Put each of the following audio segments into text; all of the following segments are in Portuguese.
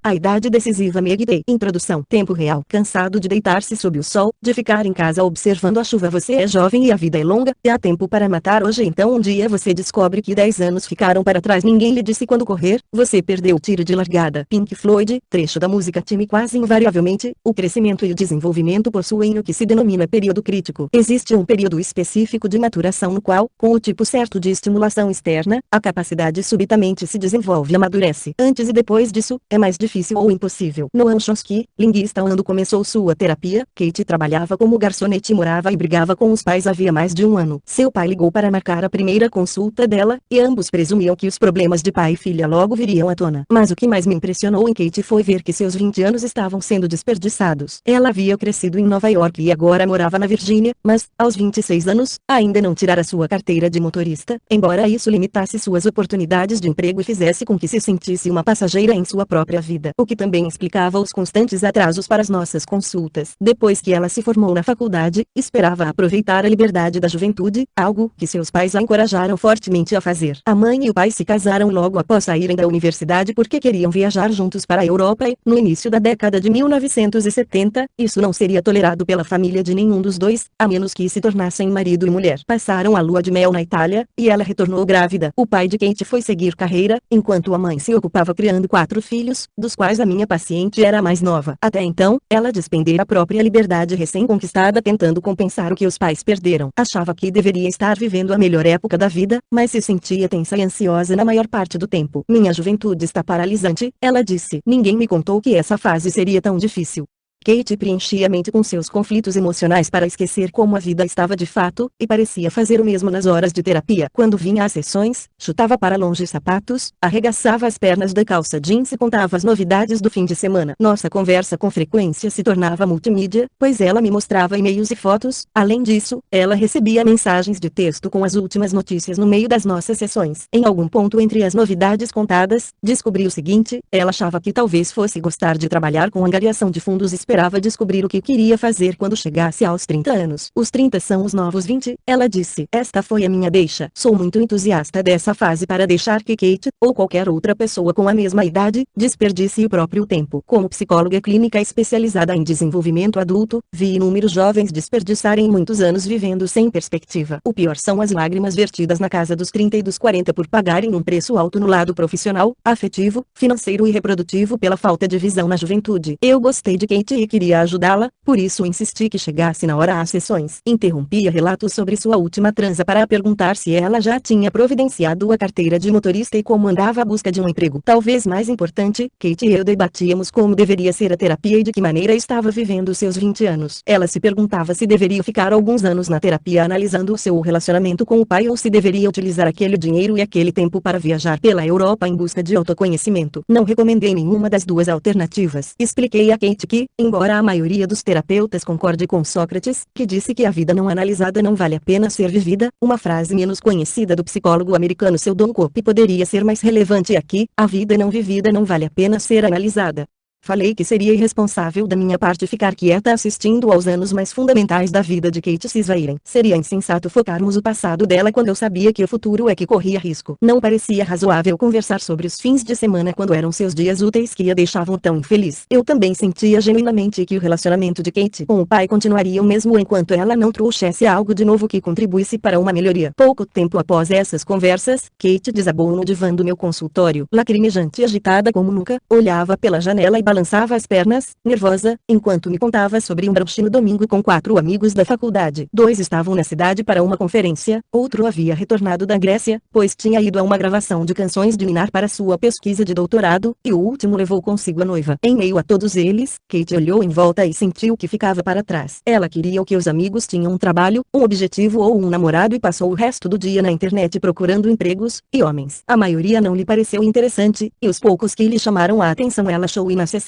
A idade decisiva Meg Day. Introdução. Tempo real. Cansado de deitar-se sob o sol, de ficar em casa observando a chuva. Você é jovem e a vida é longa, e há tempo para matar hoje. Então um dia você descobre que 10 anos ficaram para trás. Ninguém lhe disse quando correr, você perdeu o tiro de largada. Pink Floyd, trecho da música Time. Quase invariavelmente, o crescimento e o desenvolvimento possuem o que se denomina período crítico. Existe um período específico de maturação no qual, com o tipo certo de estimulação externa, a capacidade subitamente se desenvolve e amadurece. Antes e depois disso, é mais difícil ou impossível. Noam Chomsky, linguista. Quando começou sua terapia, Kate trabalhava como garçonete e morava e brigava com os pais havia mais de um ano. Seu pai ligou para marcar a primeira consulta dela, e ambos presumiam que os problemas de pai e filha logo viriam à tona. Mas o que mais me impressionou em Kate foi ver que seus 20 anos estavam sendo desperdiçados. Ela havia crescido em Nova York e agora morava na Virgínia, mas, aos 26 anos, ainda não tirara sua carteira de motorista, embora isso limitasse suas oportunidades de emprego e fizesse com que se sentisse uma passageira em sua própria vida. O que também explicava os constantes atrasos para as nossas consultas. Depois que ela se formou na faculdade, esperava aproveitar a liberdade da juventude, algo que seus pais a encorajaram fortemente a fazer. A mãe e o pai se casaram logo após saírem da universidade porque queriam viajar juntos para a Europa e, no início da década de 1970, isso não seria tolerado pela família de nenhum dos dois, a menos que se tornassem marido e mulher. Passaram a lua de mel na Itália, e ela retornou grávida. O pai de Kate foi seguir carreira, enquanto a mãe se ocupava criando 4 filhos, dos quais a minha paciente era a mais nova. Até então, ela despendera a própria liberdade recém-conquistada tentando compensar o que os pais perderam. Achava que deveria estar vivendo a melhor época da vida, mas se sentia tensa e ansiosa na maior parte do tempo. Minha juventude está paralisante, ela disse. Ninguém me contou que essa fase seria tão difícil. Kate preenchia a mente com seus conflitos emocionais para esquecer como a vida estava de fato, e parecia fazer o mesmo nas horas de terapia. Quando vinha às sessões, chutava para longe sapatos, arregaçava as pernas da calça jeans e contava as novidades do fim de semana. Nossa conversa com frequência se tornava multimídia, pois ela me mostrava e-mails e fotos. Além disso, ela recebia mensagens de texto com as últimas notícias no meio das nossas sessões. Em algum ponto entre as novidades contadas, descobri o seguinte: ela achava que talvez fosse gostar de trabalhar com angariação de fundos. Esperava descobrir o que queria fazer quando chegasse aos 30 anos. Os 30 são os novos 20, ela disse. Esta foi a minha deixa. Sou muito entusiasta dessa fase para deixar que Kate, ou qualquer outra pessoa com a mesma idade, desperdice o próprio tempo. Como psicóloga clínica especializada em desenvolvimento adulto, vi inúmeros jovens desperdiçarem muitos anos vivendo sem perspectiva. O pior são as lágrimas vertidas na casa dos 30 e dos 40 por pagarem um preço alto no lado profissional, afetivo, financeiro e reprodutivo pela falta de visão na juventude. Eu gostei de Kate e queria ajudá-la, por isso insisti que chegasse na hora às sessões. Interrompia relatos sobre sua última transa para perguntar se ela já tinha providenciado a carteira de motorista e como andava à busca de um emprego. Talvez mais importante, Kate e eu debatíamos como deveria ser a terapia e de que maneira estava vivendo seus 20 anos. Ela se perguntava se deveria ficar alguns anos na terapia analisando o seu relacionamento com o pai ou se deveria utilizar aquele dinheiro e aquele tempo para viajar pela Europa em busca de autoconhecimento. Não recomendei nenhuma das duas alternativas. Expliquei a Kate que, embora a maioria dos terapeutas concorde com Sócrates, que disse que a vida não analisada não vale a pena ser vivida, uma frase menos conhecida do psicólogo americano Sheldon Cooper poderia ser mais relevante aqui: a vida não vivida não vale a pena ser analisada. Falei que seria irresponsável da minha parte ficar quieta assistindo aos anos mais fundamentais da vida de Kate se esvaírem. Seria insensato focarmos o passado dela quando eu sabia que o futuro é que corria risco. Não parecia razoável conversar sobre os fins de semana quando eram seus dias úteis que a deixavam tão infeliz. Eu também sentia genuinamente que o relacionamento de Kate com o pai continuaria o mesmo enquanto ela não trouxesse algo de novo que contribuísse para uma melhoria. Pouco tempo após essas conversas, Kate desabou no divã do meu consultório, lacrimejante e agitada como nunca, olhava pela janela e balançava as pernas, nervosa, enquanto me contava sobre um brunch no domingo com 4 amigos da faculdade. 2 estavam na cidade para uma conferência, outro havia retornado da Grécia, pois tinha ido a uma gravação de canções de Ninar para sua pesquisa de doutorado, e o último levou consigo a noiva. Em meio a todos eles, Kate olhou em volta e sentiu que ficava para trás. Ela queria o que os amigos tinham: um trabalho, um objetivo ou um namorado, e passou o resto do dia na internet procurando empregos, e homens. A maioria não lhe pareceu interessante, e os poucos que lhe chamaram a atenção ela achou inacessíveis.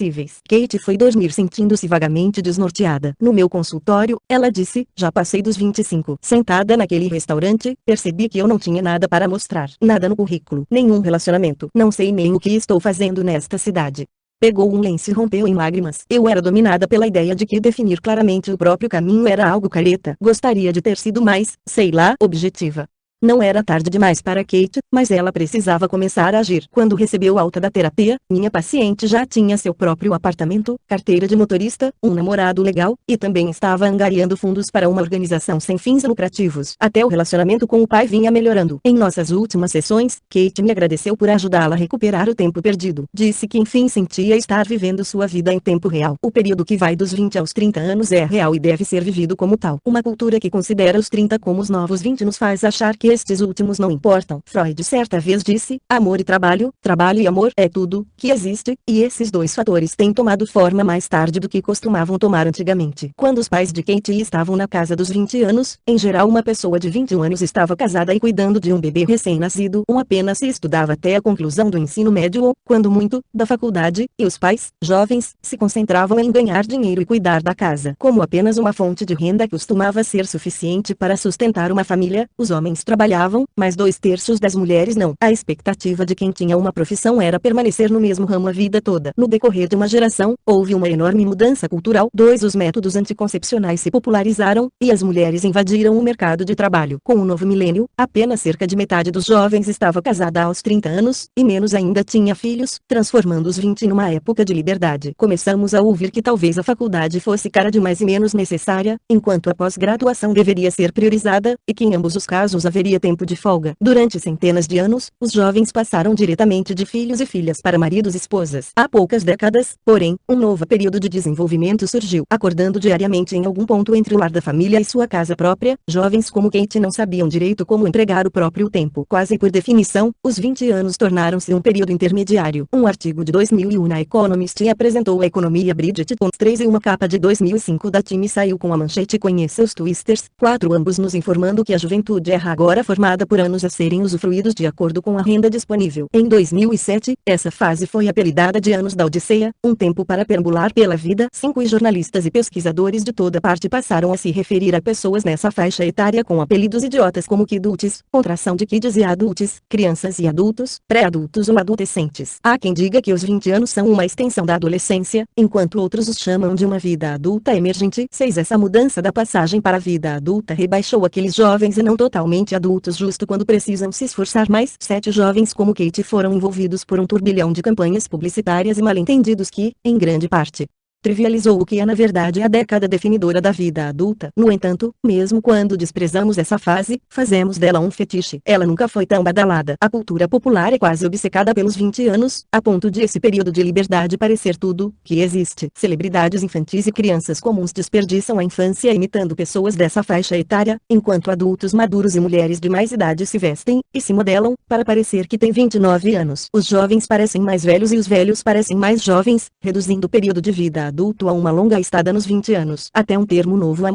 Kate foi dormir sentindo-se vagamente desnorteada. No meu consultório, ela disse: já passei dos 25. Sentada naquele restaurante, percebi que eu não tinha nada para mostrar. Nada no currículo. Nenhum relacionamento. Não sei nem o que estou fazendo nesta cidade. Pegou um lenço e rompeu em lágrimas. Eu era dominada pela ideia de que definir claramente o próprio caminho era algo careta. Gostaria de ter sido mais, sei lá, objetiva. Não era tarde demais para Kate, mas ela precisava começar a agir. Quando recebeu alta da terapia, minha paciente já tinha seu próprio apartamento, carteira de motorista, um namorado legal, e também estava angariando fundos para uma organização sem fins lucrativos. Até o relacionamento com o pai vinha melhorando. Em nossas últimas sessões, Kate me agradeceu por ajudá-la a recuperar o tempo perdido. Disse que enfim sentia estar vivendo sua vida em tempo real. O período que vai dos 20 aos 30 anos é real e deve ser vivido como tal. Uma cultura que considera os 30 como os novos 20 nos faz achar que estes últimos não importam. Freud certa vez disse, amor e trabalho e amor é tudo que existe, e esses dois fatores têm tomado forma mais tarde do que costumavam tomar antigamente. Quando os pais de Kate estavam na casa dos 20 anos, em geral uma pessoa de 21 anos estava casada e cuidando de um bebê recém-nascido, apenas se estudava até a conclusão do ensino médio ou, quando muito, da faculdade, e os pais, jovens, se concentravam em ganhar dinheiro e cuidar da casa. Como apenas uma fonte de renda costumava ser suficiente para sustentar uma família, os homens trabalhavam, mas 2/3 das mulheres não. A expectativa de quem tinha uma profissão era permanecer no mesmo ramo a vida toda. No decorrer de uma geração, houve uma enorme mudança cultural. Os métodos anticoncepcionais se popularizaram, e as mulheres invadiram o mercado de trabalho. Com o novo milênio, apenas cerca de metade dos jovens estava casada aos 30 anos, e menos ainda tinha filhos, transformando os 20 numa época de liberdade. Começamos a ouvir que talvez a faculdade fosse cara demais e menos necessária, enquanto a pós-graduação deveria ser priorizada, e que em ambos os casos haveria tempo de folga. Durante centenas de anos, os jovens passaram diretamente de filhos e filhas para maridos e esposas. Há poucas décadas, porém, um novo período de desenvolvimento surgiu. Acordando diariamente em algum ponto entre o lar da família e sua casa própria, jovens como Kate não sabiam direito como empregar o próprio tempo. Quase por definição, os 20 anos tornaram-se um período intermediário. Um artigo de 2001 na Economist apresentou a economia Bridget Jones 3 e uma capa de 2005 da Time saiu com a manchete Conheça os Twisters, 4 ambos nos informando que a juventude é agora formada por anos a serem usufruídos de acordo com a renda disponível. Em 2007, essa fase foi apelidada de Anos da Odisseia, um tempo para perambular pela vida. 5 jornalistas e pesquisadores de toda parte passaram a se referir a pessoas nessa faixa etária com apelidos idiotas como kidults, contração de kids e adults, crianças e adultos, pré-adultos ou adolescentes. Há quem diga que os 20 anos são uma extensão da adolescência, enquanto outros os chamam de uma vida adulta emergente. 6 Essa mudança da passagem para a vida adulta rebaixou aqueles jovens e não totalmente adultos justo quando precisam se esforçar mais. 7 Jovens como Kate foram envolvidos por um turbilhão de campanhas publicitárias e mal-entendidos que, em grande parte, trivializou o que é na verdade a década definidora da vida adulta. No entanto, mesmo quando desprezamos essa fase, fazemos dela um fetiche. Ela nunca foi tão badalada. A cultura popular é quase obcecada pelos 20 anos, a ponto de esse período de liberdade parecer tudo que existe. Celebridades infantis e crianças comuns desperdiçam a infância imitando pessoas dessa faixa etária, enquanto adultos maduros e mulheres de mais idade se vestem e se modelam para parecer que têm 29 anos. Os jovens parecem mais velhos e os velhos parecem mais jovens, reduzindo o período de vida adulto a uma longa estada nos 20 anos. Até um termo novo, a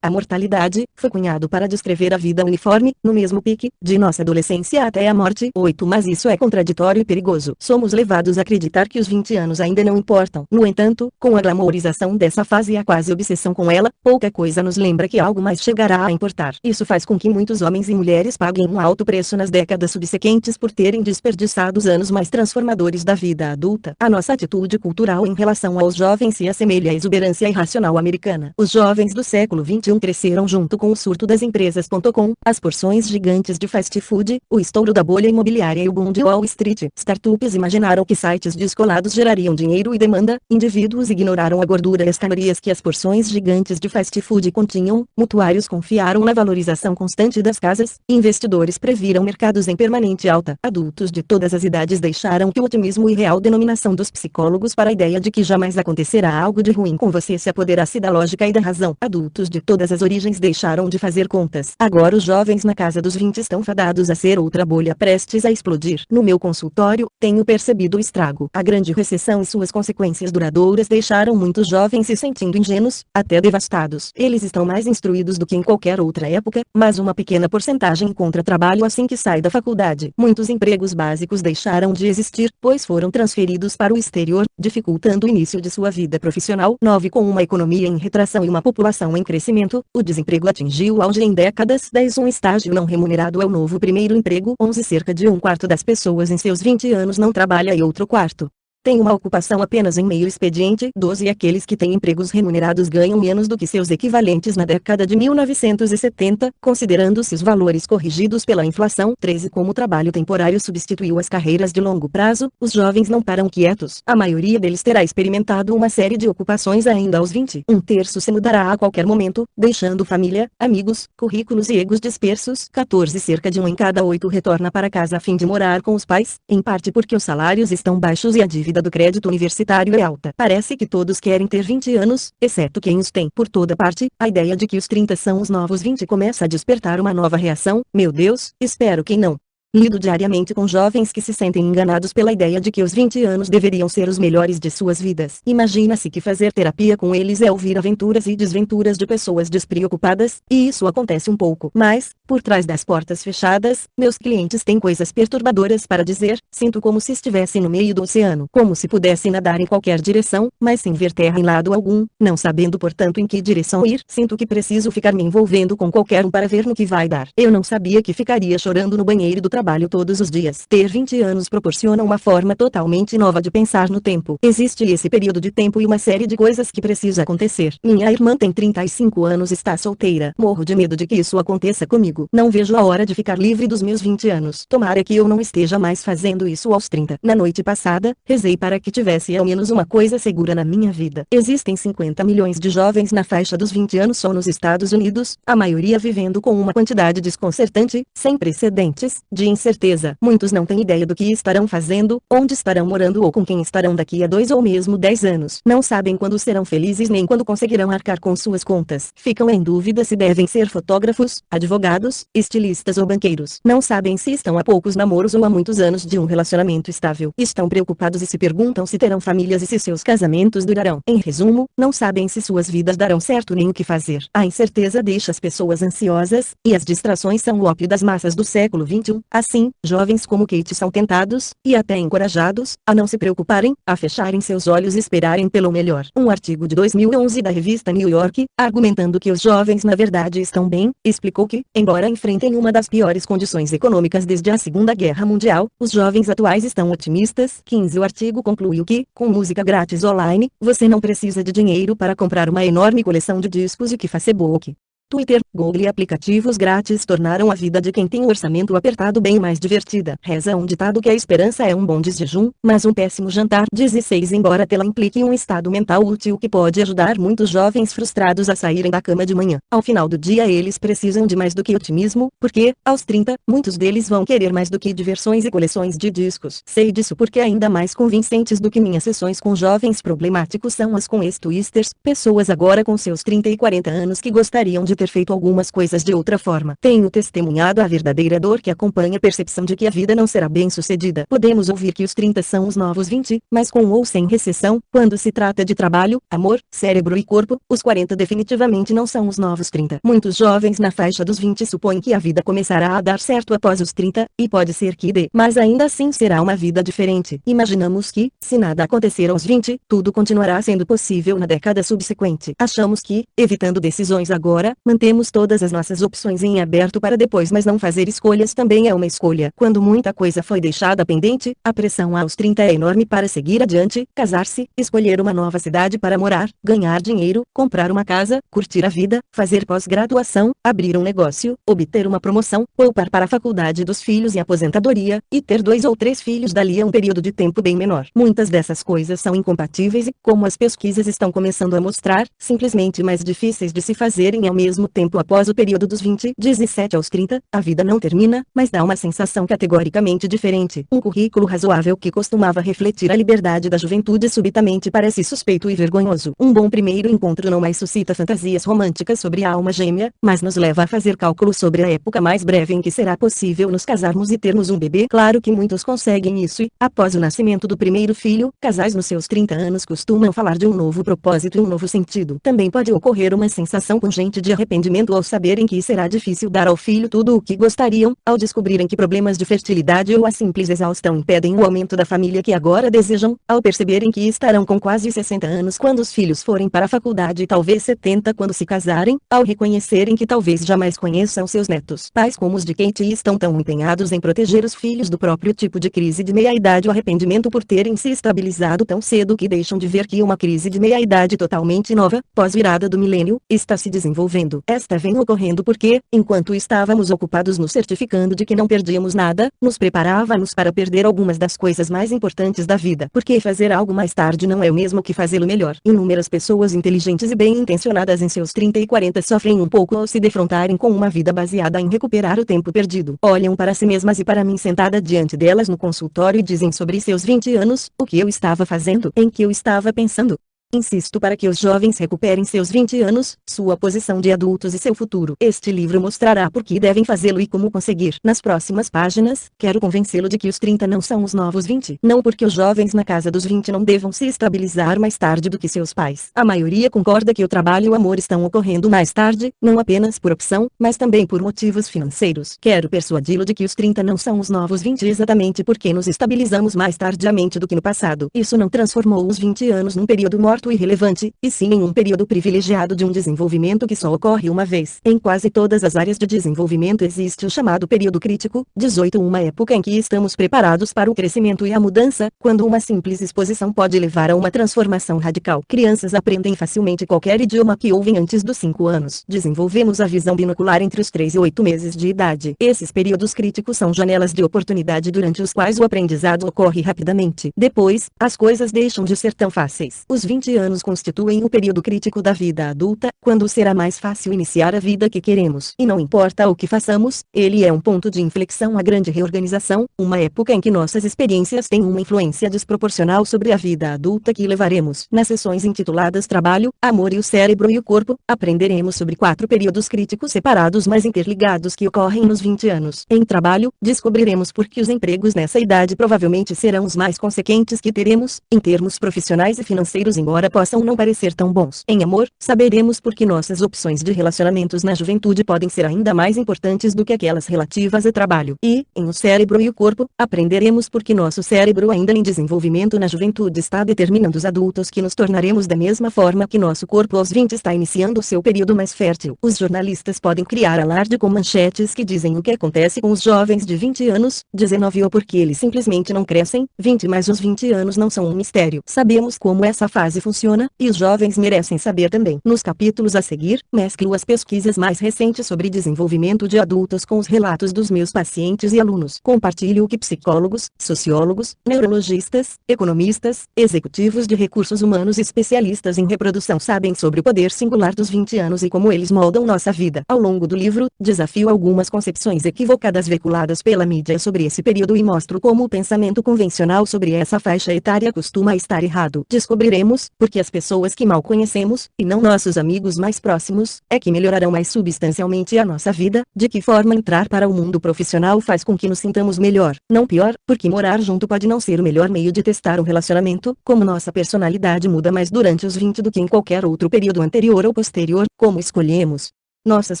mortalidade, foi cunhado para descrever a vida uniforme, no mesmo pique, de nossa adolescência até a morte. 8 Mas isso é contraditório e perigoso. Somos levados a acreditar que os 20 anos ainda não importam. No entanto, com a glamourização dessa fase e a quase obsessão com ela, pouca coisa nos lembra que algo mais chegará a importar. Isso faz com que muitos homens e mulheres paguem um alto preço nas décadas subsequentes por terem desperdiçado os anos mais transformadores da vida adulta. A nossa atitude cultural em relação aos jovens se assemelha à exuberância irracional americana. Os jovens do século XXI cresceram junto com o surto das empresas.com, as porções gigantes de fast food, o estouro da bolha imobiliária e o boom de Wall Street. Startups imaginaram que sites descolados gerariam dinheiro e demanda, indivíduos ignoraram a gordura e as calorias que as porções gigantes de fast food continham, mutuários confiaram na valorização constante das casas, investidores previram mercados em permanente alta. Adultos de todas as idades deixaram que o otimismo irreal denominação dos psicólogos para a ideia de que jamais acontecerá algo de ruim com você se apoderasse da lógica e da razão. Adultos de todas as origens deixaram de fazer contas. Agora os jovens na casa dos 20 estão fadados a ser outra bolha prestes a explodir. No meu consultório, tenho percebido o estrago. A grande recessão e suas consequências duradouras deixaram muitos jovens se sentindo ingênuos, até devastados. Eles estão mais instruídos do que em qualquer outra época, mas uma pequena porcentagem encontra trabalho assim que sai da faculdade. Muitos empregos básicos deixaram de existir, pois foram transferidos para o exterior, dificultando o início de sua vida profissional. 9 Com uma economia em retração e uma população em crescimento, o desemprego atingiu o auge em décadas. 10 Um estágio não remunerado é o novo primeiro emprego. 11 Cerca de um quarto das pessoas em seus 20 anos não trabalha e outro quarto Tem uma ocupação apenas em meio expediente. 12. Aqueles que têm empregos remunerados ganham menos do que seus equivalentes na década de 1970, considerando-se os valores corrigidos pela inflação. 13. Como o trabalho temporário substituiu as carreiras de longo prazo, os jovens não param quietos. A maioria deles terá experimentado uma série de ocupações ainda aos 20. Um terço se mudará a qualquer momento, deixando família, amigos, currículos e egos dispersos. 14. Cerca de 1 em cada 8 retorna para casa a fim de morar com os pais, em parte porque os salários estão baixos e a dívida do crédito universitário é alta. Parece que todos querem ter 20 anos, exceto quem os tem. Por toda parte, a ideia de que os 30 são os novos 20 começa a despertar uma nova reação. Meu Deus, espero que não. Lido diariamente com jovens que se sentem enganados pela ideia de que os 20 anos deveriam ser os melhores de suas vidas. Imagina-se que fazer terapia com eles é ouvir aventuras e desventuras de pessoas despreocupadas, e isso acontece um pouco. Mas, por trás das portas fechadas, meus clientes têm coisas perturbadoras para dizer. Sinto como se estivessem no meio do oceano, como se pudessem nadar em qualquer direção, mas sem ver terra em lado algum, não sabendo portanto em que direção ir. Sinto que preciso ficar me envolvendo com qualquer um para ver no que vai dar. Eu não sabia que ficaria chorando no banheiro do trabalho todos os dias. Ter 20 anos proporciona uma forma totalmente nova de pensar no tempo. Existe esse período de tempo e uma série de coisas que precisa acontecer. Minha irmã tem 35 anos e está solteira. Morro de medo de que isso aconteça comigo. Não vejo a hora de ficar livre dos meus 20 anos. Tomara que eu não esteja mais fazendo isso aos 30. Na noite passada, rezei para que tivesse ao menos uma coisa segura na minha vida. Existem 50 milhões de jovens na faixa dos 20 anos só nos Estados Unidos, a maioria vivendo com uma quantidade desconcertante, sem precedentes, de incerteza. Muitos não têm ideia do que estarão fazendo, onde estarão morando ou com quem estarão daqui a 2 ou mesmo 10 anos. Não sabem quando serão felizes nem quando conseguirão arcar com suas contas. Ficam em dúvida se devem ser fotógrafos, advogados, estilistas ou banqueiros. Não sabem se estão há poucos namoros ou há muitos anos de um relacionamento estável. Estão preocupados e se perguntam se terão famílias e se seus casamentos durarão. Em resumo, não sabem se suas vidas darão certo nem o que fazer. A incerteza deixa as pessoas ansiosas, e as distrações são o ópio das massas do século XXI. Assim, jovens como Kate são tentados, e até encorajados, a não se preocuparem, a fecharem seus olhos e esperarem pelo melhor. Um artigo de 2011 da revista New York, argumentando que os jovens na verdade estão bem, explicou que, embora enfrentem uma das piores condições econômicas desde a Segunda Guerra Mundial, os jovens atuais estão otimistas. 15. O artigo concluiu que, com música grátis online, você não precisa de dinheiro para comprar uma enorme coleção de discos e que Facebook, Twitter, Google e aplicativos grátis tornaram a vida de quem tem o orçamento apertado bem mais divertida. Reza um ditado que a esperança é um bom desjejum, mas um péssimo jantar. 16. Embora tê-la implique um estado mental útil que pode ajudar muitos jovens frustrados a saírem da cama de manhã. Ao final do dia eles precisam de mais do que otimismo, porque, aos 30, muitos deles vão querer mais do que diversões e coleções de discos. Sei disso porque ainda mais convincentes do que minhas sessões com jovens problemáticos são as com ex-twisters, pessoas agora com seus 30 e 40 anos que gostariam de ter feito algumas coisas de outra forma. Tenho testemunhado a verdadeira dor que acompanha a percepção de que a vida não será bem sucedida. Podemos ouvir que os 30 são os novos 20, mas com ou sem recessão, quando se trata de trabalho, amor, cérebro e corpo, os 40 definitivamente não são os novos 30. Muitos jovens na faixa dos 20 supõem que a vida começará a dar certo após os 30, e pode ser que dê, mas ainda assim será uma vida diferente. Imaginamos que, se nada acontecer aos 20, tudo continuará sendo possível na década subsequente. Achamos que, evitando decisões agora, mantemos todas as nossas opções em aberto para depois, mas não fazer escolhas também é uma escolha. Quando muita coisa foi deixada pendente, a pressão aos 30 é enorme para seguir adiante, casar-se, escolher uma nova cidade para morar, ganhar dinheiro, comprar uma casa, curtir a vida, fazer pós-graduação, abrir um negócio, obter uma promoção, poupar para a faculdade dos filhos e aposentadoria, e ter 2 ou 3 filhos dali a um período de tempo bem menor. Muitas dessas coisas são incompatíveis e, como as pesquisas estão começando a mostrar, simplesmente mais difíceis de se fazerem ao mesmo tempo após o período dos 20, 17 aos 30, a vida não termina, mas dá uma sensação categoricamente diferente. Um currículo razoável que costumava refletir a liberdade da juventude subitamente parece suspeito e vergonhoso. Um bom primeiro encontro não mais suscita fantasias românticas sobre a alma gêmea, mas nos leva a fazer cálculos sobre a época mais breve em que será possível nos casarmos e termos um bebê. Claro que muitos conseguem isso e, após o nascimento do primeiro filho, casais nos seus 30 anos costumam falar de um novo propósito e um novo sentido. Também pode ocorrer uma sensação pungente de arrependimento arrependimento ao saberem que será difícil dar ao filho tudo o que gostariam, ao descobrirem que problemas de fertilidade ou a simples exaustão impedem o aumento da família que agora desejam, ao perceberem que estarão com quase 60 anos quando os filhos forem para a faculdade e talvez 70 quando se casarem, ao reconhecerem que talvez jamais conheçam seus netos. Pais como os de Kate estão tão empenhados em proteger os filhos do próprio tipo de crise de meia-idade ou arrependimento por terem se estabilizado tão cedo que deixam de ver que uma crise de meia-idade totalmente nova, pós-virada do milênio, está se desenvolvendo. Esta vem ocorrendo porque, enquanto estávamos ocupados nos certificando de que não perdíamos nada, nos preparávamos para perder algumas das coisas mais importantes da vida. Porque fazer algo mais tarde não é o mesmo que fazê-lo melhor. Inúmeras pessoas inteligentes e bem-intencionadas em seus 30 e 40 sofrem um pouco ao se defrontarem com uma vida baseada em recuperar o tempo perdido. Olham para si mesmas e para mim sentada diante delas no consultório e dizem sobre seus 20 anos, o que eu estava fazendo, em que eu estava pensando. Insisto para que os jovens recuperem seus 20 anos, sua posição de adultos e seu futuro. Este livro mostrará por que devem fazê-lo e como conseguir. Nas próximas páginas, quero convencê-lo de que os 30 não são os novos 20. Não porque os jovens na casa dos 20 não devam se estabilizar mais tarde do que seus pais. A maioria concorda que o trabalho e o amor estão ocorrendo mais tarde, não apenas por opção, mas também por motivos financeiros. Quero persuadi-lo de que os 30 não são os novos 20 exatamente porque nos estabilizamos mais tardiamente do que no passado. Isso não transformou os 20 anos num período morto e irrelevante, e sim em um período privilegiado de um desenvolvimento que só ocorre uma vez. Em quase todas as áreas de desenvolvimento existe o chamado período crítico, 18, uma época em que estamos preparados para o crescimento e a mudança, quando uma simples exposição pode levar a uma transformação radical. Crianças aprendem facilmente qualquer idioma que ouvem antes dos 5 anos. Desenvolvemos a visão binocular entre os 3 e 8 meses de idade. Esses períodos críticos são janelas de oportunidade durante os quais o aprendizado ocorre rapidamente. Depois, as coisas deixam de ser tão fáceis. Os 20 anos constituem o período crítico da vida adulta, quando será mais fácil iniciar a vida que queremos. E não importa o que façamos, ele é um ponto de inflexão, a grande reorganização, uma época em que nossas experiências têm uma influência desproporcional sobre a vida adulta que levaremos. Nas sessões intituladas Trabalho, Amor e o Cérebro e o Corpo, aprenderemos sobre 4 períodos críticos separados mas interligados que ocorrem nos 20 anos. Em trabalho, descobriremos por que os empregos nessa idade provavelmente serão os mais consequentes que teremos, em termos profissionais e financeiros, embora possam não parecer tão bons. Em amor, saberemos por que nossas opções de relacionamentos na juventude podem ser ainda mais importantes do que aquelas relativas a trabalho. E, em o cérebro e o corpo, aprenderemos por que nosso cérebro ainda em desenvolvimento na juventude está determinando os adultos que nos tornaremos da mesma forma que nosso corpo aos 20 está iniciando o seu período mais fértil. Os jornalistas podem criar alarde com manchetes que dizem o que acontece com os jovens de 20 anos, 19 ou porque eles simplesmente não crescem, 20 mas os 20 anos não são um mistério. Sabemos como essa fase funciona, e os jovens merecem saber também. Nos capítulos a seguir, mesclo as pesquisas mais recentes sobre desenvolvimento de adultos com os relatos dos meus pacientes e alunos. Compartilho o que psicólogos, sociólogos, neurologistas, economistas, executivos de recursos humanos e especialistas em reprodução sabem sobre o poder singular dos 20 anos e como eles moldam nossa vida. Ao longo do livro, desafio algumas concepções equivocadas veiculadas pela mídia sobre esse período e mostro como o pensamento convencional sobre essa faixa etária costuma estar errado. Descobriremos, porque as pessoas que mal conhecemos, e não nossos amigos mais próximos, é que melhorarão mais substancialmente a nossa vida, de que forma entrar para o mundo profissional faz com que nos sintamos melhor, não pior, porque morar junto pode não ser o melhor meio de testar um relacionamento, como nossa personalidade muda mais durante os 20 do que em qualquer outro período anterior ou posterior, como escolhemos nossas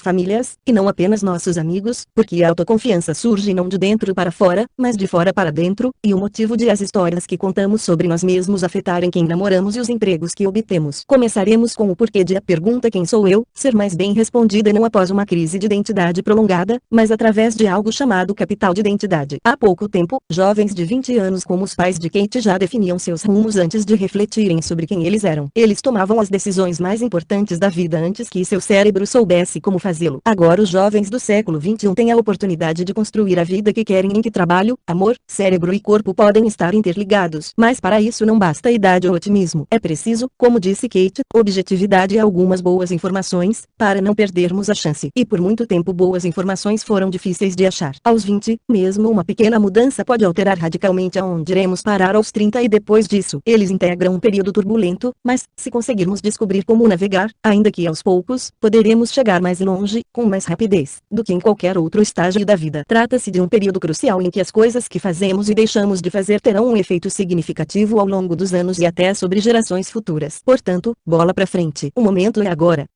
famílias, e não apenas nossos amigos, porque a autoconfiança surge não de dentro para fora, mas de fora para dentro, e o motivo de as histórias que contamos sobre nós mesmos afetarem quem namoramos e os empregos que obtemos. Começaremos com o porquê de a pergunta quem sou eu, ser mais bem respondida não após uma crise de identidade prolongada, mas através de algo chamado capital de identidade. Há pouco tempo, jovens de 20 anos como os pais de Kate já definiam seus rumos antes de refletirem sobre quem eles eram. Eles tomavam as decisões mais importantes da vida antes que seu cérebro soubesse como fazê-lo. Agora os jovens do século XXI têm a oportunidade de construir a vida que querem em que trabalho, amor, cérebro e corpo podem estar interligados. Mas para isso não basta idade ou otimismo. É preciso, como disse Kate, objetividade e algumas boas informações, para não perdermos a chance. E por muito tempo boas informações foram difíceis de achar. Aos 20, mesmo uma pequena mudança pode alterar radicalmente aonde iremos parar aos 30 e depois disso. Eles integram um período turbulento, mas, se conseguirmos descobrir como navegar, ainda que aos poucos, poderemos chegar mais longe, com mais rapidez, do que em qualquer outro estágio da vida. Trata-se de um período crucial em que as coisas que fazemos e deixamos de fazer terão um efeito significativo ao longo dos anos e até sobre gerações futuras. Portanto, bola pra frente. O momento é agora.